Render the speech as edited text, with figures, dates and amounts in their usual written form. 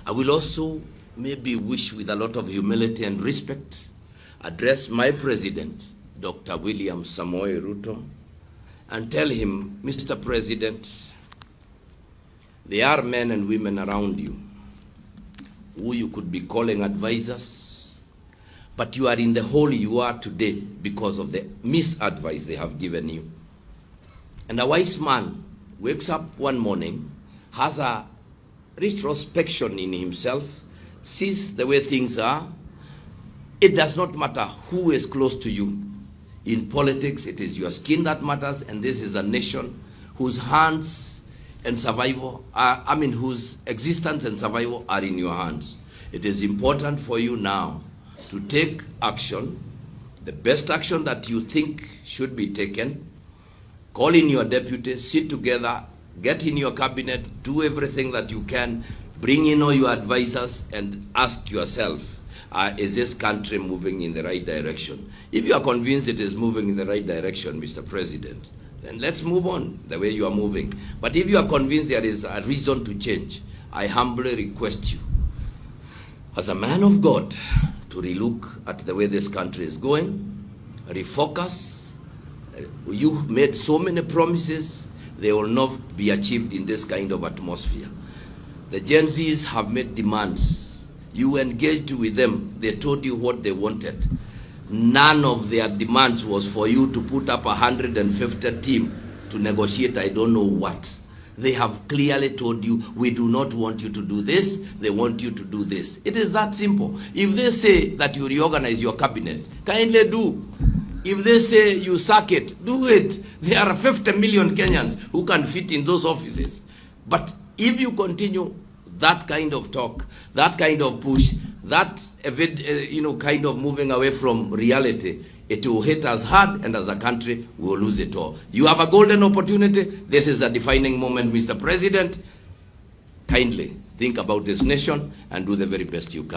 I will also maybe wish with a lot of humility and respect address my president, Dr. William Samoei Ruto, and tell him, Mr. President, there are men and women around you who you could be calling advisors, but you are in the hole you are today because of the misadvice they have given you. And a wise man wakes up one morning, has a retrospection in himself, sees the way things are. It does not matter who is close to you. In politics, it is your skin that matters, and this is a nation whose hands and survival are, whose existence and survival are in your hands. It is important for you now to take action, the best action that you think should be taken. Call in your deputy, sit together, get in your cabinet, do everything that you can, bring in all your advisors, and ask yourself, is this country moving in the right direction? If you are convinced it is moving in the right direction, Mr. President, then let's move on the way you are moving. But if you are convinced there is a reason to change, I humbly request you, as a man of God, to relook at the way this country is going, refocus. You made so many promises, they will not be achieved in this kind of atmosphere. The Gen Zs have made demands. You engaged with them, they told you what they wanted. None of their demands was for you to put up 150 team to negotiate I don't know what. They have clearly told you, we do not want you to do this, they want you to do this. It is that simple. If they say that you reorganize your cabinet, kindly do. If they say you sack it, do it. There are 50 million Kenyans who can fit in those offices. But if you continue that kind of talk, that kind of push, that kind of moving away from reality, it will hit us hard, and as a country, we will lose it all. You have a golden opportunity. This is a defining moment, Mr. President. Kindly think about this nation and do the very best you can.